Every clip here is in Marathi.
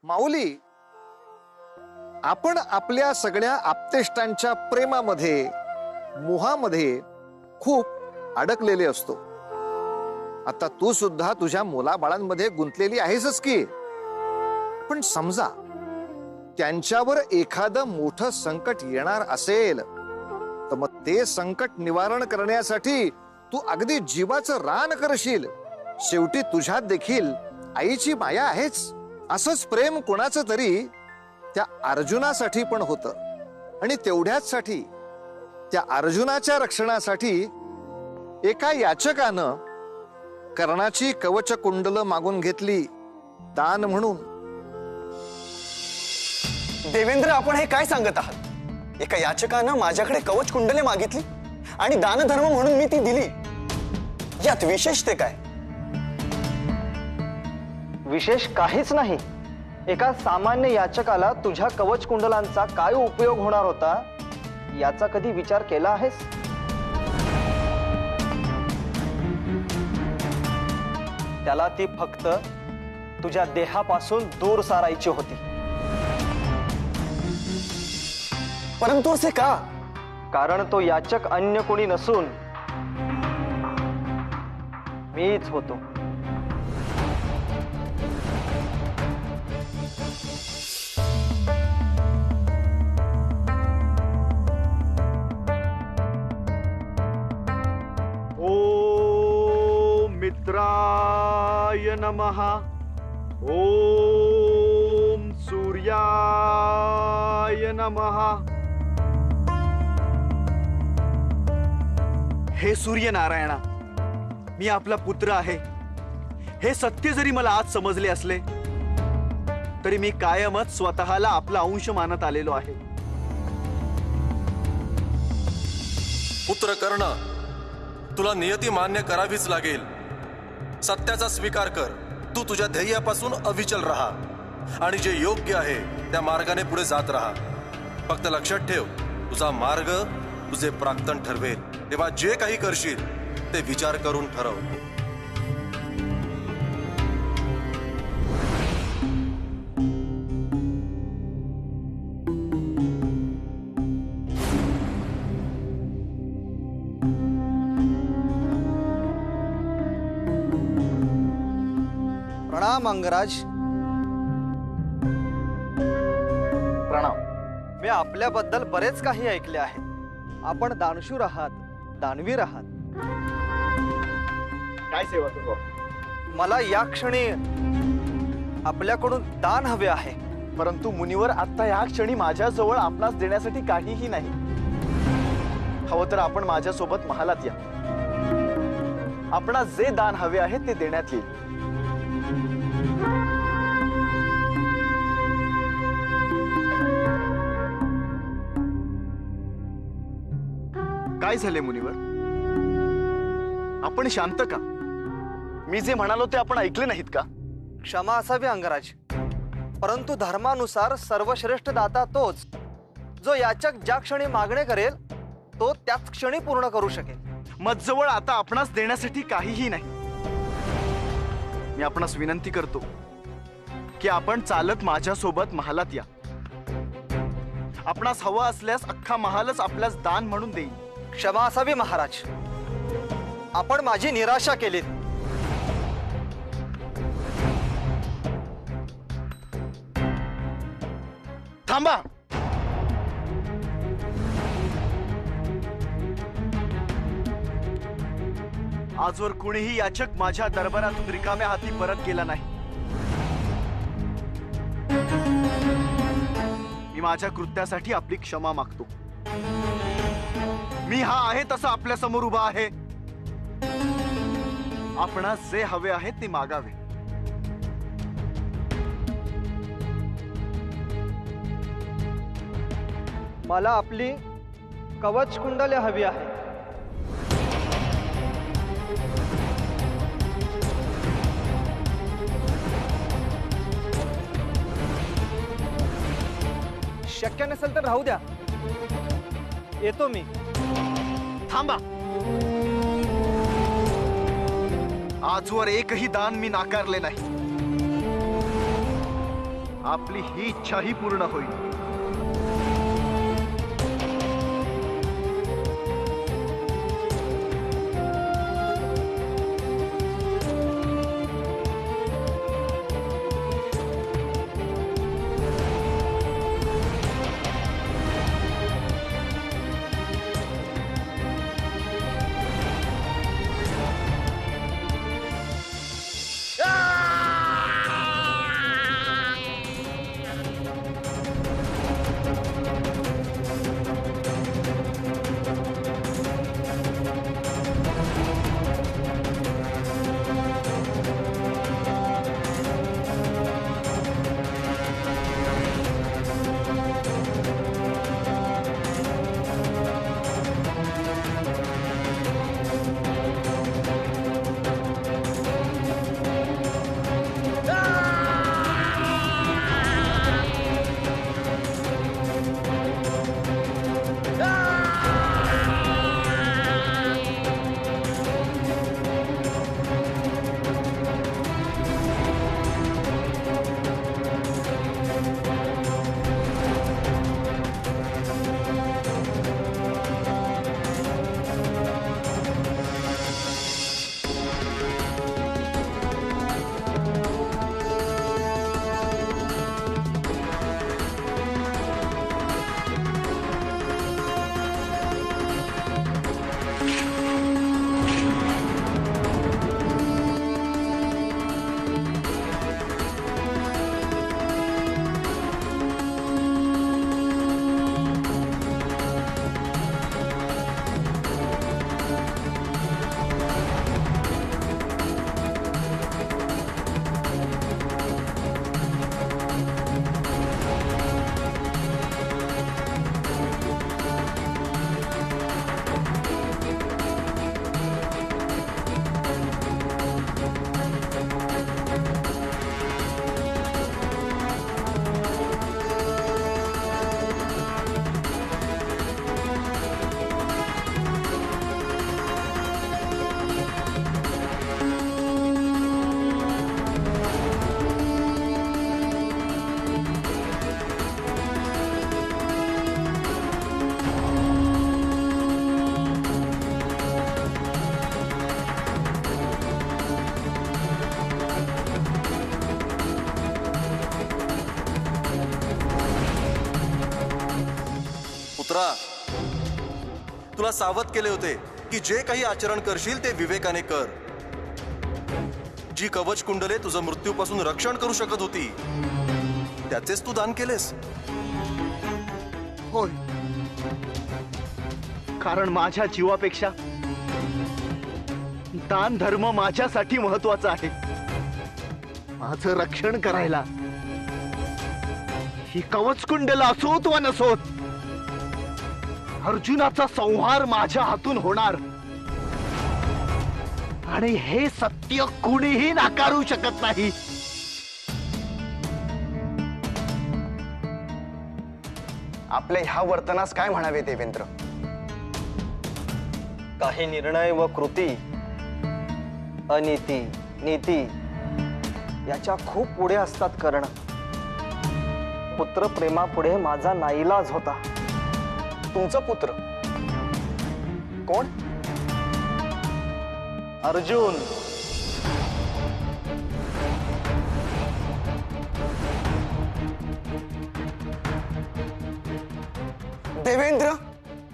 माऊली, आपण आपल्या सगळ्या आप्तेष्टांच्या प्रेमामध्ये मोहामध्ये खूप अडकलेले असतो. आता तू सुद्धा तुझ्या मुलाबाळांमध्ये गुंतलेली आहेसच की. पण समजा त्यांच्यावर एखादं मोठं संकट येणार असेल तर मग ते संकट निवारण करण्यासाठी तू अगदी जीवाचं रान करशील. शेवटी तुझ्यात देखील आईची माया आहेच. असंच प्रेम कोणाचं तरी त्या अर्जुनासाठी पण होतं. आणि तेवढ्याचसाठी त्या अर्जुनाच्या रक्षणासाठी एका याचकानं कर्णाची कवच कुंडल मागून घेतली दान म्हणून. देवेंद्र, आपण हे काय सांगत आहात? एका याचकानं माझ्याकडे कवच कुंडले मागितली आणि दानधर्म म्हणून मी ती दिली. यात विशेष ते काय? विशेष काहीच नाही. एका सामान्य याचकाला तुझ्या कवच कुंडलांचा काय उपयोग होणार होता याचा कधी विचार केला आहेस? त्याला ती फक्त तुझ्या देहापासून दूर सारायची होती. परंतु असे का? कारण तो याचक अन्य कोणी नसून मीच होतो. ओम मित्राय नमः. ओम सूर्याय नमः. हे सूर्य नारायणा, मी आपला पुत्र आहे हे सत्य जरी मला आज समजले असले तरी मी कायमच स्वतःला आपला अंश मानत आलेलो आहे. पुत्र कर्ण, तुला नियती मान्य करावीच लागेल. सत्याचा स्वीकार कर. तू तुझ्या ध्येयापासून अविचल राहा आणि जे योग्य आहे त्या मार्गाने पुढे जात राहा. फक्त लक्षात ठेव, तुझा मार्ग तुझे प्राक्तन ठरवेल. तेव्हा जे काही करशील ते विचार करून ठरव. प्रणाम अंगराज. प्रणाम. मी आपल्याबद्दल बरेच काही ऐकले आहे. आपण दानशूर आहात, दानवीर आहात. काय सेवा करू? मला या क्षणी आपल्याकडून दान हवे आहे. परंतु मुनिवर, आता या क्षणी माझ्याजवळ आपणास देण्यासाठी काहीही नाही. हवं तर आपण माझ्यासोबत महालात या. आपणास जे दान हवे आहे ते देण्यात येईल. काय झाले मुनिवर? आपण शांत का? मी जे म्हणालो ते आपण ऐकले नाहीत का? क्षमा असावी अंगराज, परंतु धर्मानुसार सर्वश्रेष्ठ दाता तोच जो याचक ज्या क्षणी मागणे करेल तो त्याच क्षणी पूर्ण करू शकेल. मजजवळ आता आपणास देण्यासाठी काहीही नाही. मी आपणास विनंती करतो की आपण चालत माझ्यासोबत महालात या. आपणास हवं असल्यास अख्खा महालच आपल्यास दान म्हणून देईल. क्षमा असावी महाराज, आपण माझी निराशा केलीत. थांबा. आजवर कोणीही याचक माझ्या दरबारातून रिकाम्या हाती परत गेला नाही. मी माझ्या कृत्यासाठी आपली क्षमा मागतो. मी हा आहे तसा आपल्या समोर उभा आहे. आपणास जे हवे आहे ते मागावे. मला आपली कवच कुंडले हवी आहे. शक्य नसेल तर राहू द्या, येतो मी. थांबा. आजवर एकही दान मी नाकारले नाही. आपली ही इच्छाही पूर्ण होईल. पुत्रा, तुला सावध केले होते की जे काही आचरण करशील ते विवेकाने कर. जी कवच कुंडले तुझं मृत्यूपासून रक्षण करू शकत होती त्याचेच तू दान केलेस. होय, कारण माझ्या जीवापेक्षा दान धर्म माझ्यासाठी महत्वाचा आहे. माझं रक्षण करायला ही कवच कुंडल असोत वा नसोत, अर्जुनाचा संहार माझ्या हातून होणार आणि हे सत्य कुणीही नाकारू शकत नाही. आपल्या ह्या वर्तनास काय म्हणावे देवेंद्र? काही निर्णय व कृती अनीती नीती याच्या खूप पुढे असतात कर्ण. पुत्र प्रेमापुढे माझा नाईलाज होता. तुमचा पुत्र कोण? अर्जुन. देवेंद्र,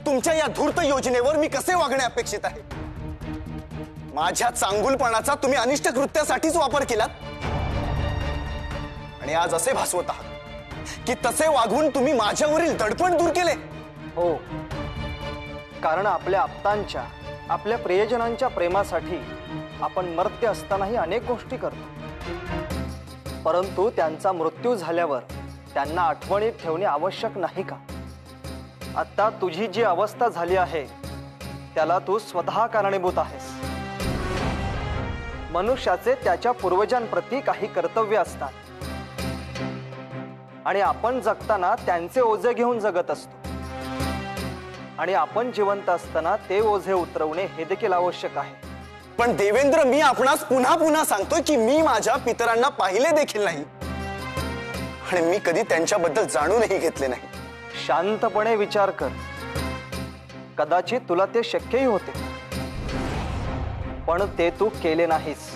तुमच्या या धूर्त योजनेवर मी कसे वागणे अपेक्षित आहे? माझ्या चांगुलपणाचा तुम्ही अनिष्ट कृत्यासाठीच वापर केलात आणि आज असे भासवत आहात की तसे वागून तुम्ही माझ्यावरील दडपण दूर केले. हो, कारण आपल्या आप्तांच्या आपल्या प्रियजनांच्या प्रेमासाठी आपण मर्त्य असतानाही अनेक गोष्टी करतो, परंतु त्यांचा मृत्यू झाल्यावर त्यांना आठवणीत ठेवणे आवश्यक नाही का? आता तुझी जी अवस्था झाली आहे त्याला तू स्वतः कारणीभूत आहेस. मनुष्याचे त्याच्या पूर्वजांप्रती काही कर्तव्य असतात आणि आपण जगताना त्यांचे ओझे घेऊन जगत असतो आणि आपण जिवंत असताना ते ओझे उतरवणे हे देखील आवश्यक आहे. पण देवेंद्र, मी आपणास पुन्हा पुन्हा सांगतोय की मी माझ्या पितरांना पाहिले देखील नाही आणि मी कधी त्यांच्याबद्दल जाणूनही घेतले नाही. शांतपणे विचार कर. कदाचित तुला ते शक्यही होते, पण ते तू केले नाहीस.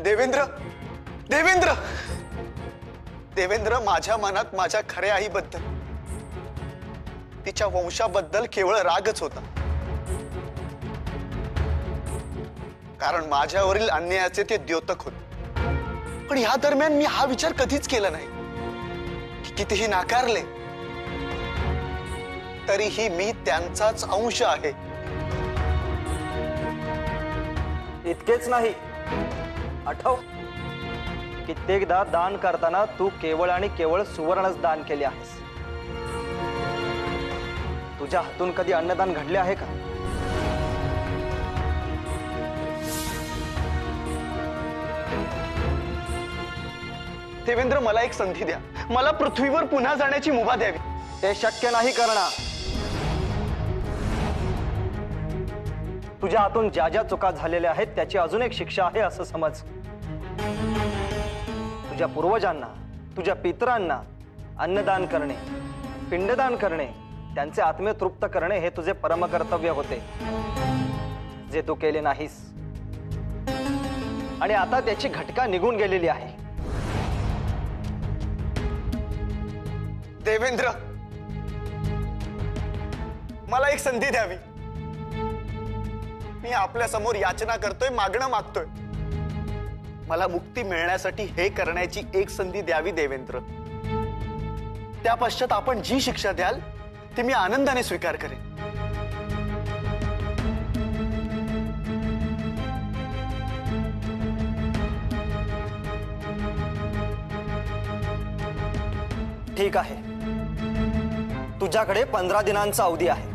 देवेंद्र, देवेंद्र, देवेंद्र, माझ्या मनात माझ्या खऱ्या आईबद्दल, तिच्या वंशाबद्दल केवळ रागच होता. कारण माझ्यावरील अन्यायाचे ते द्योतक होते. पण या दरम्यान मी हा विचार कधीच केला नाही की कितीही नाकारले तरीही मी त्यांचाच अंश आहे. इतकेच नाही, आठव, कित्येकदा दान करताना तू केवळ आणि केवळ सुवर्णच दान केले आहेस. तुझ्या हातून कधी अन्नदान घडले आहे का? देवेंद्र, मला एक संधी द्या. मला पृथ्वीवर पुन्हा जाण्याची मुभा द्यावी. ते शक्य नाही करणार. तुझ्या हातून ज्या ज्या चुका झालेल्या आहेत त्याची अजून एक शिक्षा आहे असं समज. तुझ्या पूर्वजांना, तुझ्या पितरांना अन्नदान करणे, पिंडदान करणे, त्यांचे आत्मे तृप्त करणे हे तुझे परमकर्तव्य होते, जे तू केले नाहीस. आणि आता त्याची घटका निघून गेलेली आहे. देवेंद्र, मला एक संधी द्यावी. मी आपल्या समोर याचना करतोय, मागणं मागतोय. मला मुक्ती मिळण्यासाठी हे करण्याची एक संधी द्यावी देवेंद्र. त्या पश्चात आपण जी शिक्षा द्याल ती मी आनंदाने स्वीकार करेन. ठीक आहे, तुझ्याकडे 15 दिनांचा अवधी आहे.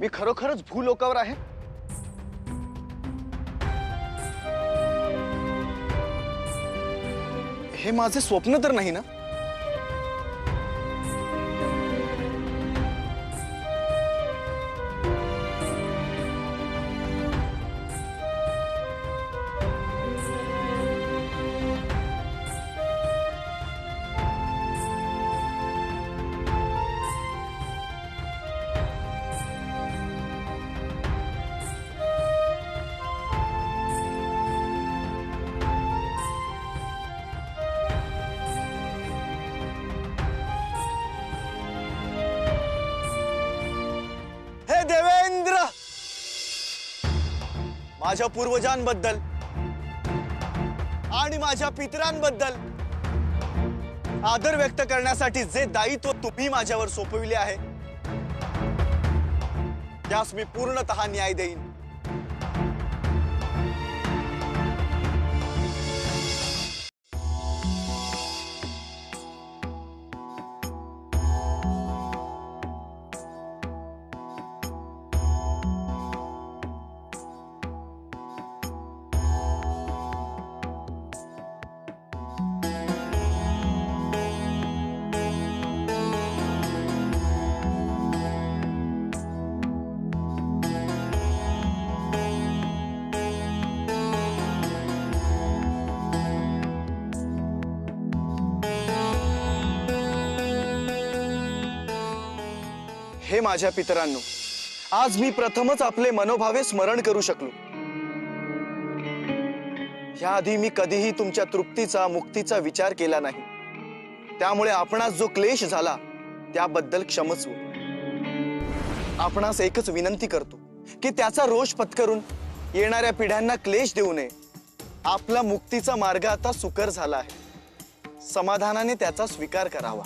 मी खरोखरच भूलोकावर आहे. हे माझे स्वप्न तर नाही ना? देवेंद्र, माझ्या पूर्वजांबद्दल आणि माझ्या पितरांबद्दल आदर व्यक्त करण्यासाठी जे दायित्व तुम्ही माझ्यावर सोपविले आहे त्यास मी पूर्णतः न्याय देईन. हे माझ्या पितरांनो, आज मी प्रथमच आपले मनोभावे स्मरण करू शकलो. याआधी मी कधीही तुमच्या तृप्तीचा मुक्तीचा विचार केला नाही. त्यामुळे आपणास जो क्लेश झाला त्याबद्दल क्षमस्व. आपणास एकच विनंती करतो की त्याचा रोष पत्करून येणाऱ्या पिढ्यांना क्लेश देऊ नये. आपला मुक्तीचा मार्ग आता सुकर झाला आहे. समाधानाने त्याचा स्वीकार करावा.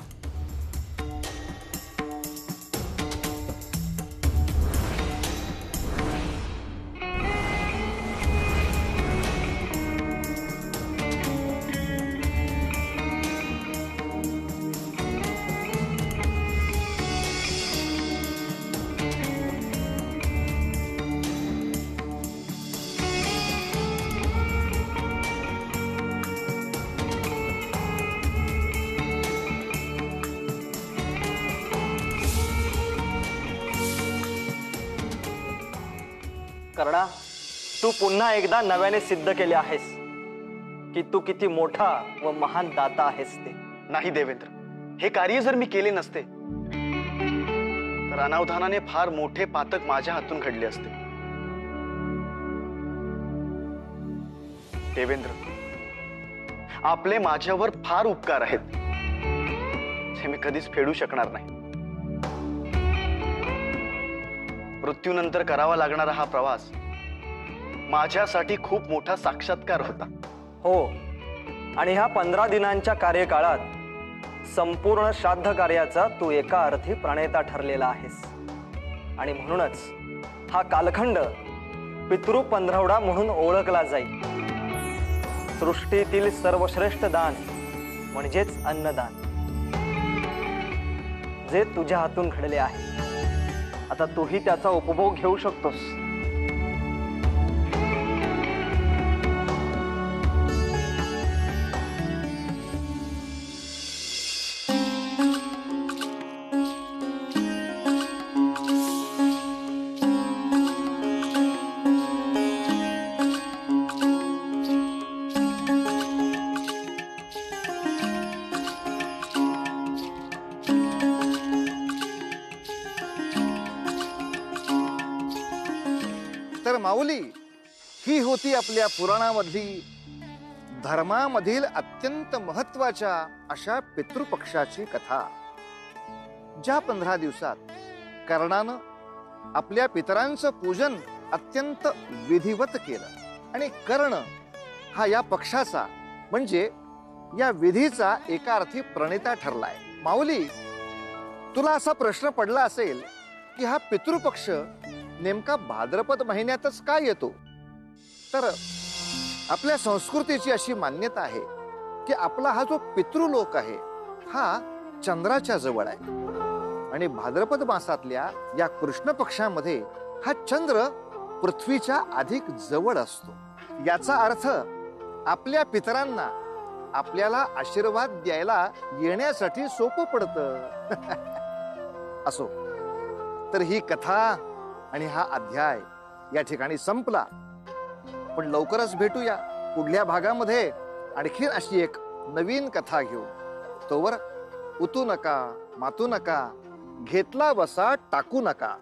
कर्णा, तू पुन्हा एकदा नव्याने सिद्ध केले आहेस की तू किती मोठा व महान दाता आहेस ते. नाही देवेंद्र, हे कार्य जर मी केले नसते तर अनावधानाने फार मोठे पातक माझ्या हातून घडले असते. देवेंद्र, आपले माझ्यावर फार उपकार आहेत, हे मी कधीच फेडू शकणार नाही. मृत्यूनंतर करावा लागणारा हा प्रवास माझ्यासाठी खूप मोठा साक्षात्कार होता. हो, आणि ह्या 15 दिनांच्या कार्यकाळात संपूर्ण श्राद्ध कार्याचा तू एका अर्थी प्रणेता ठरलेला आहेस. आणि म्हणूनच हा कालखंड पितृ पंधरवडा म्हणून ओळखला जाईल. सृष्टीतील सर्वश्रेष्ठ दान म्हणजेच अन्नदान, जे तुझ्या हातून घडले आहे. आता तूही त्याचा उपभोग घेऊ शकतोस. तर माऊली, ही होती आपल्या पुराणामधली धर्मामधील अत्यंत महत्वाच्या अशा पितृपक्षाची कथा. ज्या 15 दिवसात कर्णानं आपल्या पितरांचं पूजन अत्यंत विधिवत केलं आणि कर्ण हा या पक्षाचा म्हणजे या विधीचा एका अर्थी प्रणेता ठरलाय. माऊली, तुला असा प्रश्न पडला असेल की हा पितृपक्ष नेमका भाद्रपद महिन्यातच का येतो? तर आपल्या संस्कृतीची अशी मान्यता आहे की आपला हा जो पितृलोक आहे हा चंद्राच्या जवळ आहे आणि भाद्रपद मासातल्या या कृष्ण पक्षामध्ये हा चंद्र पृथ्वीच्या अधिक जवळ असतो. याचा अर्थ आपल्या पितरांना आपल्याला आशीर्वाद द्यायला येण्यासाठी सोपं पडतं. असो, तर ही कथा आणि हा अध्याय या ठिकाणी संपला. पण लवकरच भेटूया पुढल्या भागामध्ये आणखी अशी एक नवीन कथा घेऊन. तोवर उतू नका, मातू नका, घेतला वसा टाकू नका.